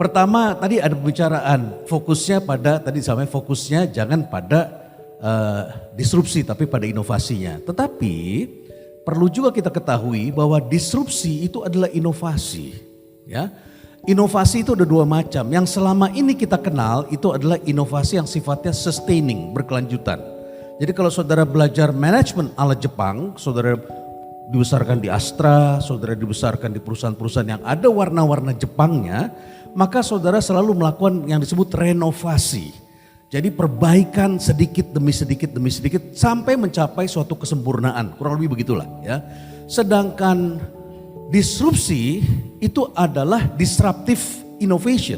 Pertama tadi ada pembicaraan fokusnya pada tadi sampai fokusnya jangan pada disrupsi tapi pada inovasinya. Tetapi perlu juga kita ketahui bahwa disrupsi itu adalah inovasi, ya. Inovasi itu ada dua macam. Yang selama ini kita kenal itu adalah inovasi yang sifatnya sustaining, berkelanjutan. Jadi kalau saudara belajar manajemen ala Jepang, saudara dibesarkan di Astra, saudara dibesarkan di perusahaan-perusahaan yang ada warna-warna Jepangnya, maka saudara selalu melakukan yang disebut renovasi. Jadi perbaikan sedikit demi sedikit demi sedikit sampai mencapai suatu kesempurnaan, kurang lebih begitulah ya. Sedangkan disrupsi itu adalah disruptive innovation.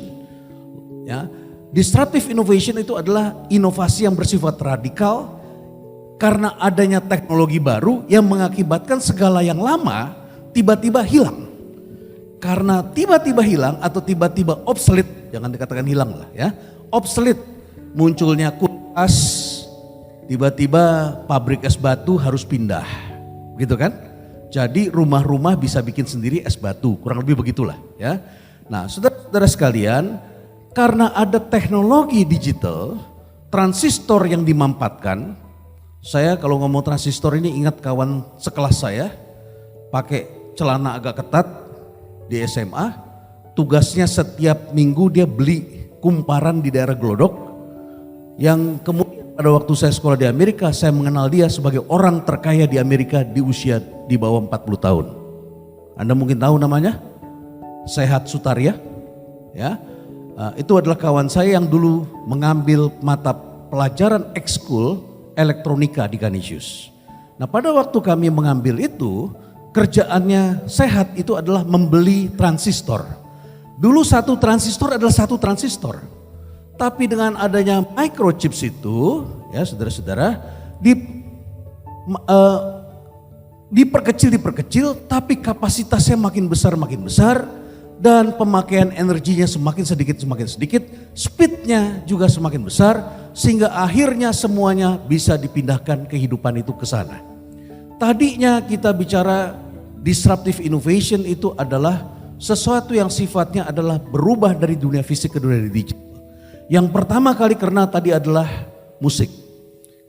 Ya. Disruptive innovation itu adalah inovasi yang bersifat radikal karena adanya teknologi baru yang mengakibatkan segala yang lama tiba-tiba hilang. Karena tiba-tiba hilang atau tiba-tiba obsolete, jangan dikatakan hilang lah ya. Obsolete, munculnya kulkas, tiba-tiba pabrik es batu harus pindah. Gitu kan? Jadi rumah-rumah bisa bikin sendiri es batu, kurang lebih begitulah ya. Nah saudara-saudara sekalian, karena ada teknologi digital, transistor yang dimampatkan, saya kalau ngomong transistor ini ingat kawan sekelas saya, pakai celana agak ketat di SMA, tugasnya setiap minggu dia beli kumparan di daerah Glodok, yang kemudian pada waktu saya sekolah di Amerika, saya mengenal dia sebagai orang terkaya di Amerika di usia di bawah 40 tahun. Anda mungkin tahu namanya, Sehat Sutaria. Ya, itu adalah kawan saya yang dulu mengambil mata pelajaran ekskul elektronika di Canisius. Nah pada waktu kami mengambil itu, kerjaannya Sehat itu adalah membeli transistor. Dulu satu transistor adalah satu transistor. Tapi dengan adanya microchips itu, ya saudara-saudara, diperkecil, tapi kapasitasnya makin besar, dan pemakaian energinya semakin sedikit, speednya juga semakin besar, sehingga akhirnya semuanya bisa dipindahkan kehidupan itu ke sana. Tadinya kita bicara disruptive innovation itu adalah sesuatu yang sifatnya adalah berubah dari dunia fisik ke dunia digital. Yang pertama kali karena tadi adalah musik.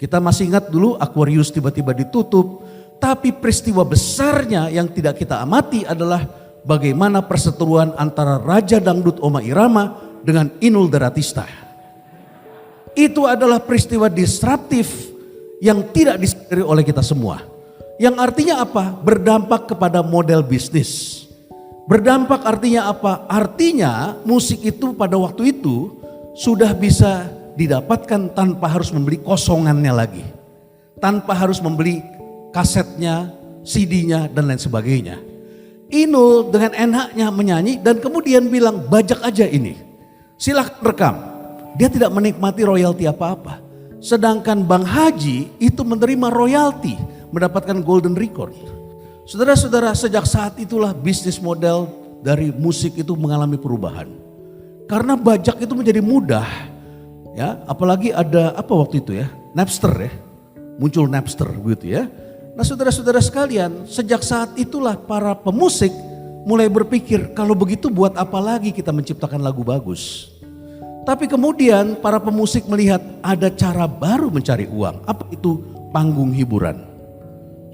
Kita masih ingat dulu Aquarius tiba-tiba ditutup, tapi peristiwa besarnya yang tidak kita amati adalah bagaimana perseteruan antara Raja Dangdut Oma Irama dengan Inul Daratista. Itu adalah peristiwa disruptif yang tidak disadari oleh kita semua. Yang artinya apa? Berdampak kepada model bisnis. Berdampak artinya apa? Artinya musik itu pada waktu itu sudah bisa didapatkan tanpa harus membeli kosongannya lagi. Tanpa harus membeli kasetnya, CD-nya dan lain sebagainya. Inul dengan enaknya menyanyi dan kemudian bilang bajak aja ini. Silahkan rekam. Dia tidak menikmati royalti apa-apa. Sedangkan Bang Haji itu menerima royalti, mendapatkan golden record. Saudara-saudara, sejak saat itulah bisnis model dari musik itu mengalami perubahan. Karena bajak itu menjadi mudah. Ya, apalagi ada apa waktu itu ya? Napster ya. Muncul Napster begitu ya. Nah saudara-saudara sekalian, sejak saat itulah para pemusik mulai berpikir kalau begitu buat apa lagi kita menciptakan lagu bagus. Tapi kemudian para pemusik melihat ada cara baru mencari uang. Apa itu? Panggung hiburan.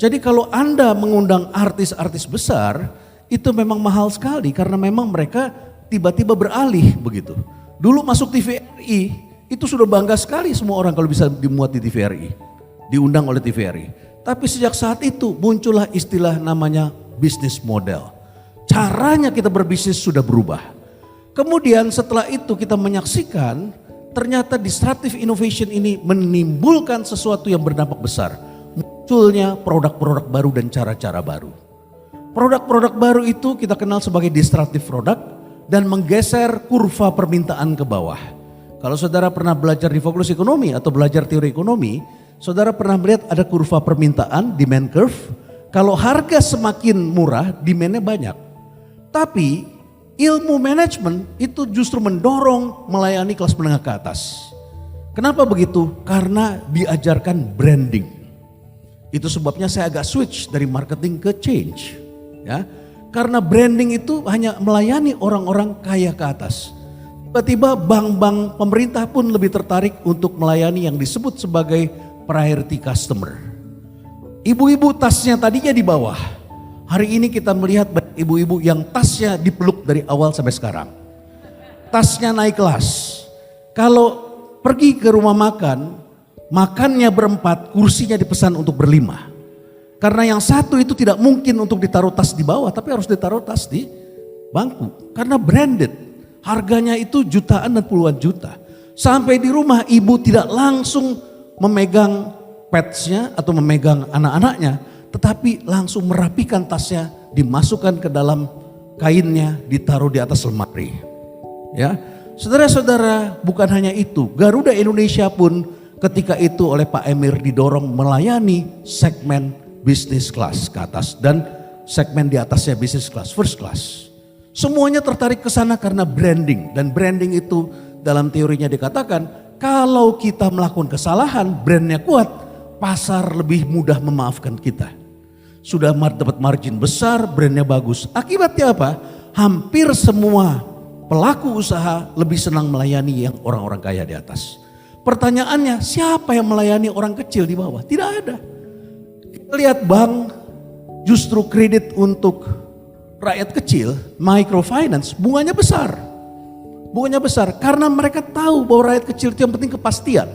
Jadi kalau Anda mengundang artis-artis besar, itu memang mahal sekali karena memang mereka tiba-tiba beralih begitu. Dulu masuk TVRI, itu sudah bangga sekali semua orang kalau bisa dimuat di TVRI. Diundang oleh TVRI. Tapi sejak saat itu muncullah istilah namanya bisnis model. Caranya kita berbisnis sudah berubah. Kemudian setelah itu kita menyaksikan ternyata disruptive innovation ini menimbulkan sesuatu yang berdampak besar. Munculnya produk-produk baru dan cara-cara baru. Produk-produk baru itu kita kenal sebagai disruptive product dan menggeser kurva permintaan ke bawah. Kalau saudara pernah belajar di Fakultas Ekonomi atau belajar teori ekonomi, saudara pernah melihat ada kurva permintaan, demand curve. Kalau harga semakin murah, demandnya banyak. Tapi ilmu manajemen itu justru mendorong melayani kelas menengah ke atas. Kenapa begitu? Karena diajarkan branding. Itu sebabnya saya agak switch dari marketing ke change. Ya, karena branding itu hanya melayani orang-orang kaya ke atas. Tiba-tiba bank-bank pemerintah pun lebih tertarik untuk melayani yang disebut sebagai priority customer. Ibu-ibu tasnya tadinya di bawah. Hari ini kita melihat ibu-ibu yang tasnya dipeluk dari awal sampai sekarang. Tasnya naik kelas. Kalau pergi ke rumah makan, makannya berempat, kursinya dipesan untuk berlima. Karena yang satu itu tidak mungkin untuk ditaruh tas di bawah, tapi harus ditaruh tas di bangku. Karena branded. Harganya itu jutaan dan puluhan juta. Sampai di rumah ibu tidak langsung memegang petsnya atau memegang anak-anaknya. Tetapi langsung merapikan tasnya, dimasukkan ke dalam kainnya, ditaruh di atas lemari. Ya, saudara-saudara, bukan hanya itu. Garuda Indonesia pun ketika itu oleh Pak Emir didorong melayani segmen business class ke atas. Dan segmen di atasnya business class, first class. Semuanya tertarik ke sana karena branding. Dan branding itu dalam teorinya dikatakan kalau kita melakukan kesalahan, brandnya kuat, pasar lebih mudah memaafkan kita. Sudah dapat margin besar, brandnya bagus. Akibatnya apa? Hampir semua pelaku usaha lebih senang melayani yang orang-orang kaya di atas. Pertanyaannya, siapa yang melayani orang kecil di bawah? Tidak ada. Kita lihat bank justru kredit untuk rakyat kecil, microfinance, bunganya besar. Bunganya besar karena mereka tahu bahwa rakyat kecil itu yang penting kepastian.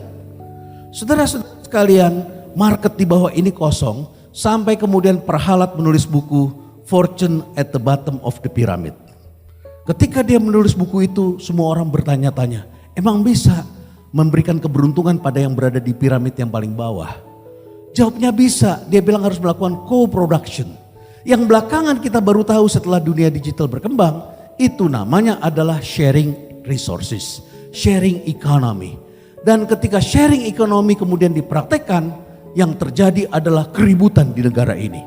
Saudara-saudara sekalian, market di bawah ini kosong sampai kemudian Perhalat menulis buku Fortune at the Bottom of the Pyramid. Ketika dia menulis buku itu, semua orang bertanya-tanya, emang bisa memberikan keberuntungan pada yang berada di piramid yang paling bawah? Jawabnya bisa, dia bilang harus melakukan co-production. Yang belakangan kita baru tahu setelah dunia digital berkembang, itu namanya adalah sharing resources, sharing economy. Dan ketika sharing economy kemudian dipraktekkan, yang terjadi adalah keributan di negara ini.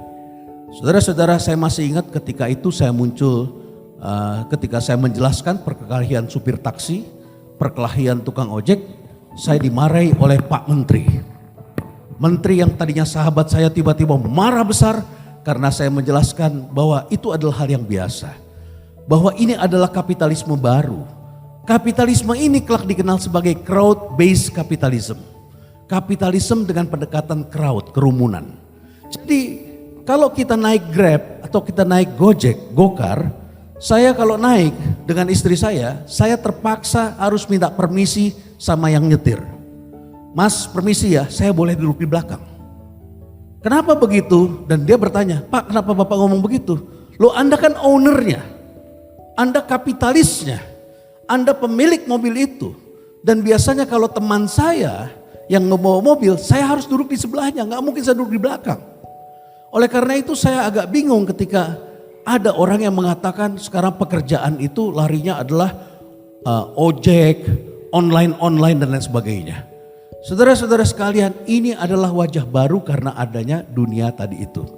Saudara-saudara, saya masih ingat ketika itu saya muncul, ketika saya menjelaskan perkelahian supir taksi, perkelahian tukang ojek, saya dimarahi oleh Pak Menteri. Menteri yang tadinya sahabat saya tiba-tiba marah besar, karena saya menjelaskan bahwa itu adalah hal yang biasa. Bahwa ini adalah kapitalisme baru. Kapitalisme ini kelak dikenal sebagai crowd-based capitalism. Kapitalisme dengan pendekatan crowd, kerumunan. Jadi kalau kita naik Grab atau kita naik Gojek, Gokar, saya kalau naik dengan istri saya terpaksa harus minta permisi sama yang nyetir. Mas, permisi ya, saya boleh duduk di belakang. Kenapa begitu? Dan dia bertanya, Pak, kenapa Bapak ngomong begitu? Loh, Anda kan ownernya, Anda kapitalisnya, Anda pemilik mobil itu. Dan biasanya kalau teman saya yang membawa mobil, saya harus duduk di sebelahnya, nggak mungkin saya duduk di belakang. Oleh karena itu saya agak bingung ketika ada orang yang mengatakan sekarang pekerjaan itu larinya adalah ojek, online dan lain sebagainya. Saudara-saudara sekalian, ini adalah wajah baru karena adanya dunia tadi itu.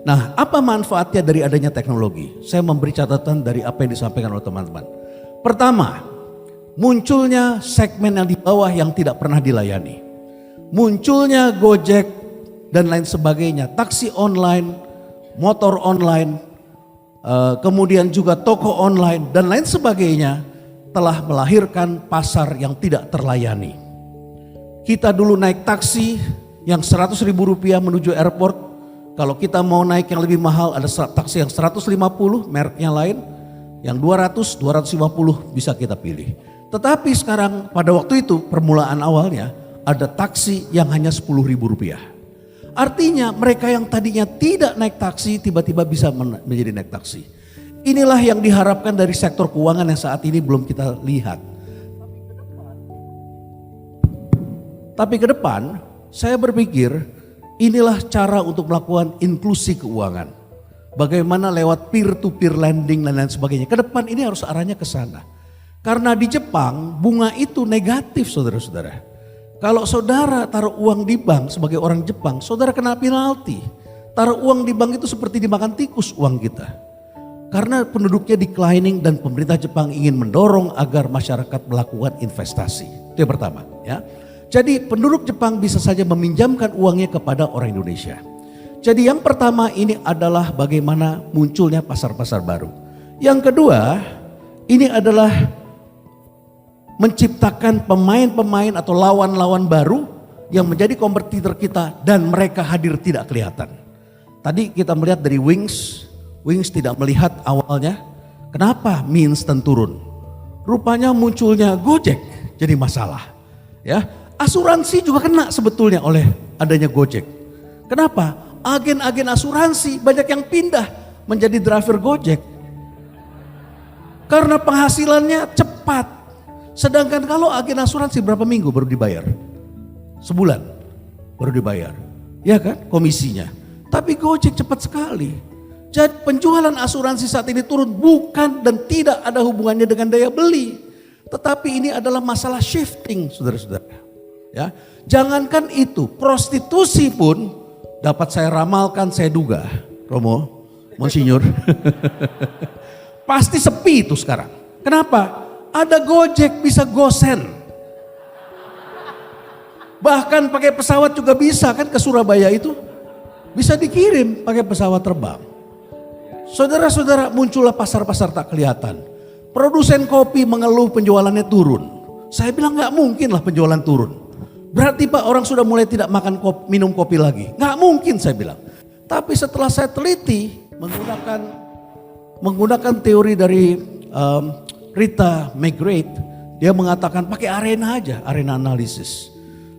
Nah, apa manfaatnya dari adanya teknologi? Saya memberi catatan dari apa yang disampaikan oleh teman-teman. Pertama, munculnya segmen yang di bawah yang tidak pernah dilayani. Munculnya Gojek dan lain sebagainya, taksi online, motor online, kemudian juga toko online dan lain sebagainya telah melahirkan pasar yang tidak terlayani. Kita dulu naik taksi yang 100 ribu rupiah menuju airport. Kalau kita mau naik yang lebih mahal ada taksi yang 150 mereknya lain. Yang 200, 250 bisa kita pilih. Tetapi sekarang pada waktu itu permulaan awalnya ada taksi yang hanya 10 ribu rupiah. Artinya mereka yang tadinya tidak naik taksi tiba-tiba bisa menjadi naik taksi. Inilah yang diharapkan dari sektor keuangan yang saat ini belum kita lihat. Tapi ke depan saya berpikir inilah cara untuk melakukan inklusi keuangan. Bagaimana lewat peer-to-peer lending dan lain sebagainya. Ke depan ini harus arahnya ke sana. Karena di Jepang bunga itu negatif saudara-saudara. Kalau saudara taruh uang di bank sebagai orang Jepang, saudara kena penalti. Taruh uang di bank itu seperti dimakan tikus uang kita. Karena penduduknya declining dan pemerintah Jepang ingin mendorong agar masyarakat melakukan investasi. Itu yang pertama ya. Jadi penduduk Jepang bisa saja meminjamkan uangnya kepada orang Indonesia. Jadi yang pertama ini adalah bagaimana munculnya pasar-pasar baru. Yang kedua ini adalah menciptakan pemain-pemain atau lawan-lawan baru yang menjadi kompetitor kita dan mereka hadir tidak kelihatan. Tadi kita melihat dari Wings tidak melihat awalnya. Kenapa mie instan turun? Rupanya munculnya Gojek jadi masalah. Ya, asuransi juga kena sebetulnya oleh adanya Gojek. Kenapa? Agen-agen asuransi banyak yang pindah menjadi driver Gojek. Karena penghasilannya cepat. Sedangkan kalau agen asuransi berapa minggu baru dibayar? Sebulan baru dibayar. Ya kan, komisinya. Tapi Gojek cepat sekali. Jadi penjualan asuransi saat ini turun bukan dan tidak ada hubungannya dengan daya beli. Tetapi ini adalah masalah shifting, saudara-saudara. Ya, jangankan itu, prostitusi pun dapat saya ramalkan, saya duga, Romo, Monsinyur, pasti sepi itu sekarang. Kenapa? Ada Gojek bisa gosen. Bahkan pakai pesawat juga bisa kan ke Surabaya itu. Bisa dikirim pakai pesawat terbang. Saudara-saudara, muncullah pasar-pasar tak kelihatan. Produsen kopi mengeluh penjualannya turun. Saya bilang nggak mungkin lah penjualan turun. Berarti Pak orang sudah mulai tidak makan kopi, minum kopi lagi. Nggak mungkin saya bilang. Tapi setelah saya teliti menggunakan teori dari Rita McGrath, dia mengatakan pakai arena aja, arena analisis.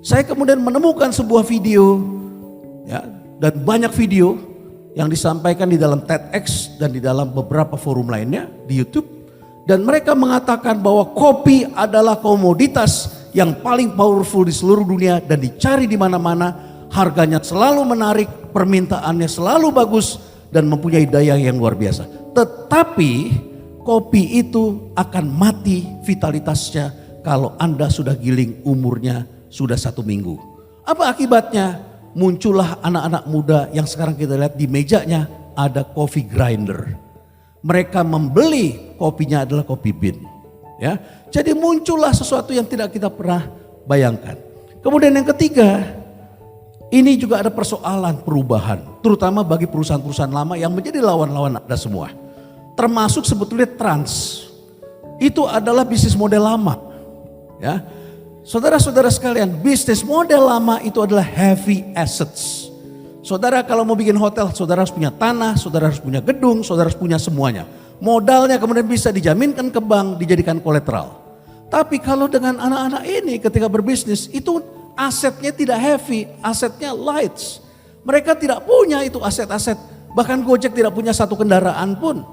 Saya kemudian menemukan sebuah video, ya, dan banyak video yang disampaikan di dalam TEDx dan di dalam beberapa forum lainnya di YouTube. Dan mereka mengatakan bahwa kopi adalah komoditas yang paling powerful di seluruh dunia dan dicari di mana-mana. Harganya selalu menarik, permintaannya selalu bagus dan mempunyai daya yang luar biasa. Tetapi kopi itu akan mati vitalitasnya kalau Anda sudah giling umurnya sudah 1 minggu. Apa akibatnya? Muncullah anak-anak muda yang sekarang kita lihat di mejanya ada coffee grinder. Mereka membeli kopinya adalah kopi bean. Ya, jadi muncullah sesuatu yang tidak kita pernah bayangkan. Kemudian yang ketiga, ini juga ada persoalan perubahan, terutama bagi perusahaan-perusahaan lama yang menjadi lawan-lawan Anda semua. Termasuk sebetulnya trans. Itu adalah bisnis model lama. Ya. Saudara-saudara sekalian, bisnis model lama itu adalah heavy assets. Saudara kalau mau bikin hotel, saudara harus punya tanah, saudara harus punya gedung, saudara harus punya semuanya. Modalnya kemudian bisa dijaminkan ke bank, dijadikan kolateral. Tapi kalau dengan anak-anak ini ketika berbisnis, itu asetnya tidak heavy, asetnya light. Mereka tidak punya itu aset-aset, bahkan Gojek tidak punya satu kendaraan pun.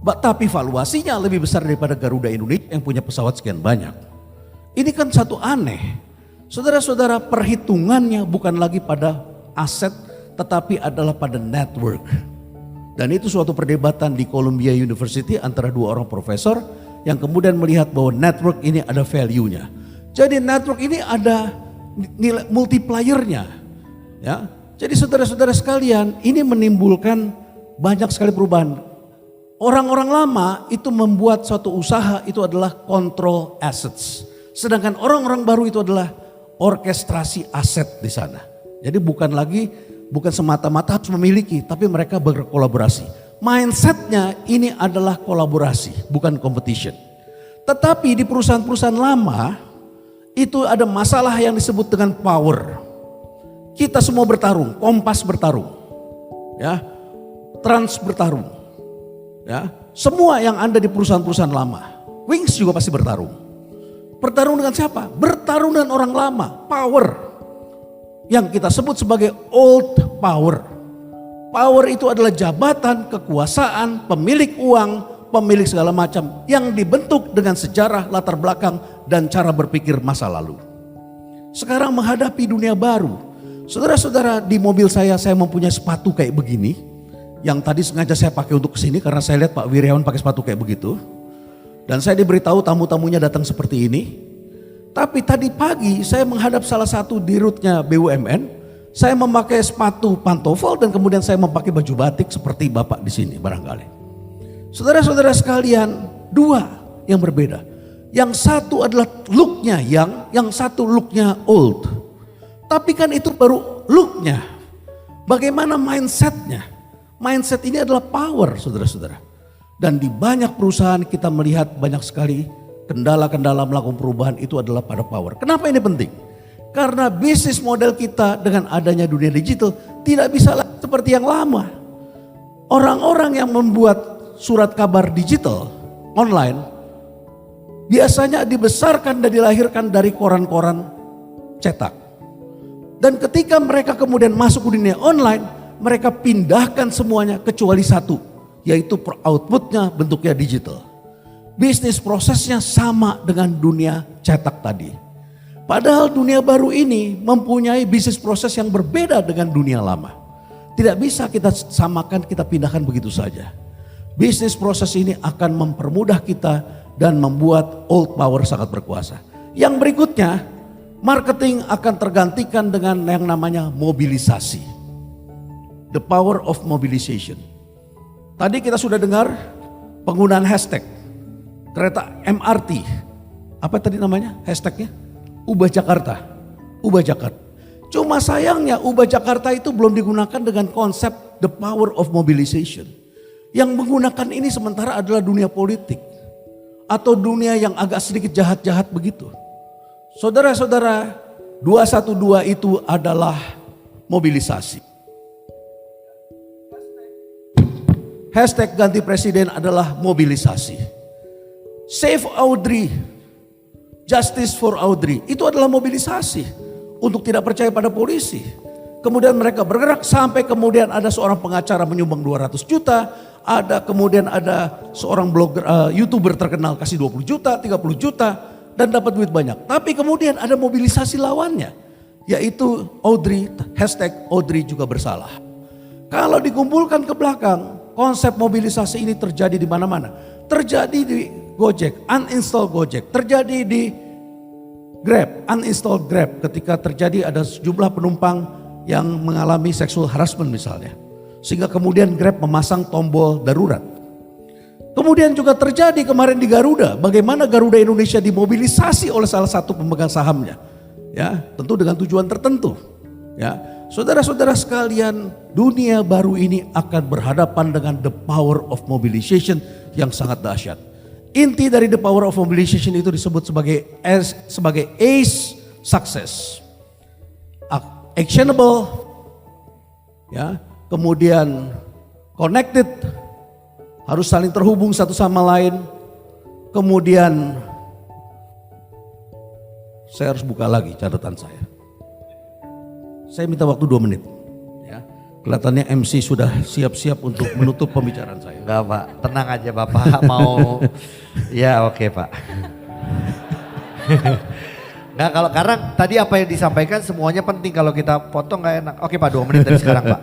Tapi valuasinya lebih besar daripada Garuda Indonesia yang punya pesawat sekian banyak. Ini kan satu aneh. Saudara-saudara, perhitungannya bukan lagi pada aset tetapi adalah pada network. Dan itu suatu perdebatan di Columbia University antara 2 orang profesor yang kemudian melihat bahwa network ini ada value-nya. Jadi network ini ada nilai multiplier-nya. Ya. Jadi saudara-saudara sekalian, ini menimbulkan banyak sekali perubahan. Orang-orang lama itu membuat suatu usaha itu adalah control assets. Sedangkan orang-orang baru itu adalah orkestrasi aset di sana. Jadi bukan semata-mata harus memiliki, tapi mereka berkolaborasi. Mindsetnya ini adalah kolaborasi, bukan competition. Tetapi di perusahaan-perusahaan lama itu ada masalah yang disebut dengan power. Kita semua bertarung, Kompas bertarung, ya, Trans bertarung, ya, semua yang ada di perusahaan-perusahaan lama. Wings juga pasti bertarung. Bertarung dengan siapa? Bertarung dengan orang lama, power. Yang kita sebut sebagai old power. Power itu adalah jabatan, kekuasaan, pemilik uang, pemilik segala macam. Yang dibentuk dengan sejarah, latar belakang, dan cara berpikir masa lalu. Sekarang menghadapi dunia baru. Saudara-saudara, di mobil saya mempunyai sepatu kayak begini. Yang tadi sengaja saya pakai untuk kesini karena saya lihat Pak Wiryawan pakai sepatu kayak begitu. Dan saya diberitahu tamu-tamunya datang seperti ini. Tapi tadi pagi saya menghadap salah satu dirutnya BUMN. Saya memakai sepatu pantofel dan kemudian saya memakai baju batik seperti Bapak di sini barangkali. Saudara-saudara sekalian, 2 yang berbeda. Yang satu adalah looknya yang satu looknya old. Tapi kan itu baru looknya. Bagaimana mindsetnya? Mindset ini adalah power, saudara-saudara. Dan di banyak perusahaan kita melihat banyak sekali kendala-kendala melakukan perubahan itu adalah pada power. Kenapa ini penting? Karena bisnis model kita dengan adanya dunia digital tidak bisa seperti yang lama. Orang-orang yang membuat surat kabar digital online biasanya dibesarkan dan dilahirkan dari koran-koran cetak. Dan ketika mereka kemudian masuk ke dunia online, mereka pindahkan semuanya kecuali satu, yaitu outputnya bentuknya digital. Bisnis prosesnya sama dengan dunia cetak tadi. Padahal dunia baru ini mempunyai bisnis proses yang berbeda dengan dunia lama. Tidak bisa kita samakan, kita pindahkan begitu saja. Bisnis proses ini akan mempermudah kita dan membuat old power sangat berkuasa. Yang berikutnya, marketing akan tergantikan dengan yang namanya mobilisasi. The power of mobilization. Tadi kita sudah dengar penggunaan hashtag. Kereta MRT. Apa tadi namanya hashtagnya? Ubah Jakarta. Ubah Jakarta. Cuma sayangnya Ubah Jakarta itu belum digunakan dengan konsep the power of mobilization. Yang menggunakan ini sementara adalah dunia politik. Atau dunia yang agak sedikit jahat-jahat begitu. Saudara-saudara, 212 itu adalah mobilisasi. Hashtag ganti presiden adalah mobilisasi. Save Audrey, Justice for Audrey, itu adalah mobilisasi untuk tidak percaya pada polisi. Kemudian mereka bergerak sampai kemudian ada seorang pengacara menyumbang 200 juta, kemudian ada seorang blogger, YouTuber terkenal kasih 20 juta, 30 juta dan dapat duit banyak. Tapi kemudian ada mobilisasi lawannya, yaitu Audrey, hashtag Audrey juga bersalah. Kalau dikumpulkan ke belakang, konsep mobilisasi ini terjadi di mana-mana. Terjadi di Gojek, uninstall Gojek. Terjadi di Grab, uninstall Grab ketika terjadi ada sejumlah penumpang yang mengalami sexual harassment misalnya. Sehingga kemudian Grab memasang tombol darurat. Kemudian juga terjadi kemarin di Garuda, bagaimana Garuda Indonesia dimobilisasi oleh salah satu pemegang sahamnya. Ya, tentu dengan tujuan tertentu. Ya, saudara-saudara sekalian, dunia baru ini akan berhadapan dengan the power of mobilization yang sangat dahsyat. Inti dari the power of mobilization itu disebut sebagai ACE success. Actionable, ya, kemudian connected, harus saling terhubung satu sama lain. Kemudian saya harus buka lagi catatan saya. Saya minta waktu 2 menit. Ya, kelihatannya MC sudah siap-siap untuk menutup pembicaraan saya. Enggak Pak, tenang aja Bapak mau. Ya oke Pak. Nah kalau karena tadi apa yang disampaikan semuanya penting, kalau kita potong gak enak. Oke Pak, 2 menit dari sekarang Pak.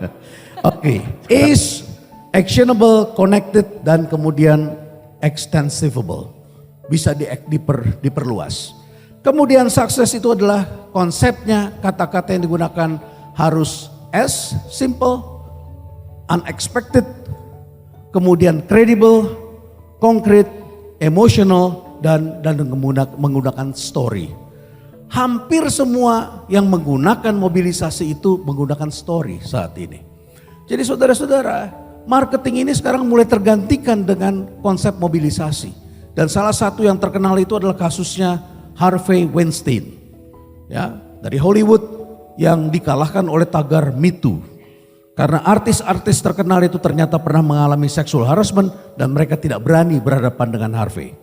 Oke, is actionable, connected, dan kemudian extensivable. Bisa diperluas. Kemudian sukses itu adalah konsepnya, kata-kata yang digunakan harus S, simple, unexpected, kemudian credible, concrete, emotional, dan menggunakan story. Hampir semua yang menggunakan mobilisasi itu menggunakan story saat ini. Jadi saudara-saudara, marketing ini sekarang mulai tergantikan dengan konsep mobilisasi. Dan salah satu yang terkenal itu adalah kasusnya Harvey Weinstein. Ya, dari Hollywood yang dikalahkan oleh tagar Me Too. Karena artis-artis terkenal itu ternyata pernah mengalami sexual harassment dan mereka tidak berani berhadapan dengan Harvey.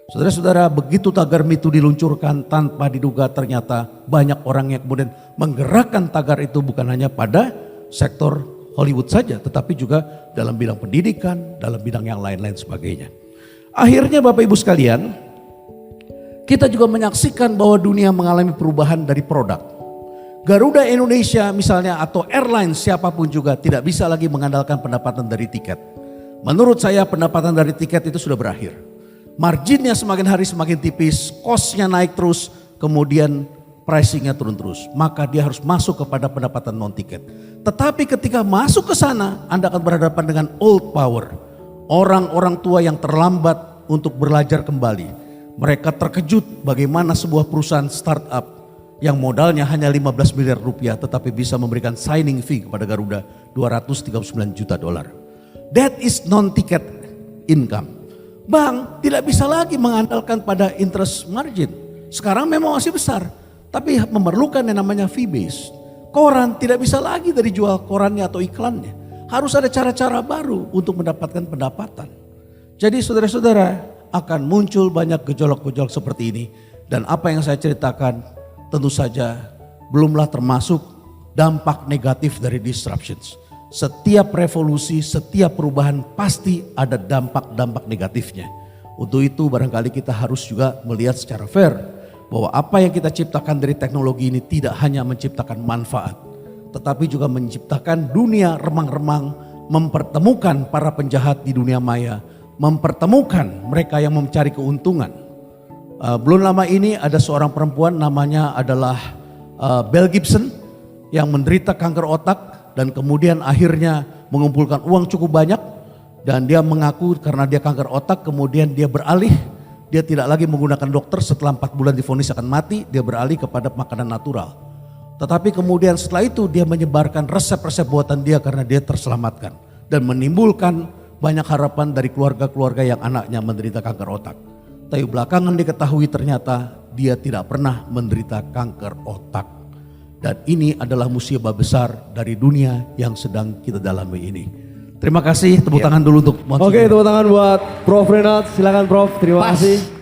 Saudara-saudara, begitu tagar Me Too diluncurkan tanpa diduga ternyata banyak orang yang kemudian menggerakkan tagar itu bukan hanya pada sektor Hollywood saja, tetapi juga dalam bidang pendidikan, dalam bidang yang lain-lain sebagainya. Akhirnya Bapak Ibu sekalian, kita juga menyaksikan bahwa dunia mengalami perubahan dari produk. Garuda Indonesia misalnya atau airline siapapun juga tidak bisa lagi mengandalkan pendapatan dari tiket. Menurut saya pendapatan dari tiket itu sudah berakhir. Marginnya semakin hari semakin tipis, cost-nya naik terus, kemudian pricing-nya turun terus. Maka dia harus masuk kepada pendapatan non-tiket. Tetapi ketika masuk ke sana, Anda akan berhadapan dengan old power. Orang-orang tua yang terlambat untuk belajar kembali. Mereka terkejut bagaimana sebuah perusahaan startup yang modalnya hanya 15 miliar rupiah tetapi bisa memberikan signing fee kepada Garuda 239 juta dolar. That is non-ticket income. bank tidak bisa lagi mengandalkan pada interest margin. Sekarang memang masih besar, tapi memerlukan yang namanya fee base. Koran tidak bisa lagi dari jual korannya atau iklannya. Harus ada cara-cara baru untuk mendapatkan pendapatan. Jadi saudara-saudara, akan muncul banyak gejolak-gejolak seperti ini. Dan apa yang saya ceritakan tentu saja belumlah termasuk dampak negatif dari disruptions. Setiap revolusi, setiap perubahan pasti ada dampak-dampak negatifnya. Untuk itu barangkali kita harus juga melihat secara fair bahwa apa yang kita ciptakan dari teknologi ini tidak hanya menciptakan manfaat, tetapi juga menciptakan dunia remang-remang, mempertemukan para penjahat di dunia maya, mempertemukan mereka yang mencari keuntungan. Belum lama ini ada seorang perempuan namanya adalah Belle Gibson yang menderita kanker otak dan kemudian akhirnya mengumpulkan uang cukup banyak dan dia mengaku karena dia kanker otak kemudian dia beralih, dia tidak lagi menggunakan dokter setelah 4 bulan divonis akan mati, dia beralih kepada makanan natural. Tetapi kemudian setelah itu dia menyebarkan resep-resep buatan dia karena dia terselamatkan dan menimbulkan banyak harapan dari keluarga-keluarga yang anaknya menderita kanker otak. Tapi belakangan diketahui ternyata dia tidak pernah menderita kanker otak. Dan ini adalah musibah besar dari dunia yang sedang kita dalami ini. Terima kasih, tepuk tangan dulu untuk Oke, tepuk tangan buat Prof Renat. Silakan Prof, terima kasih.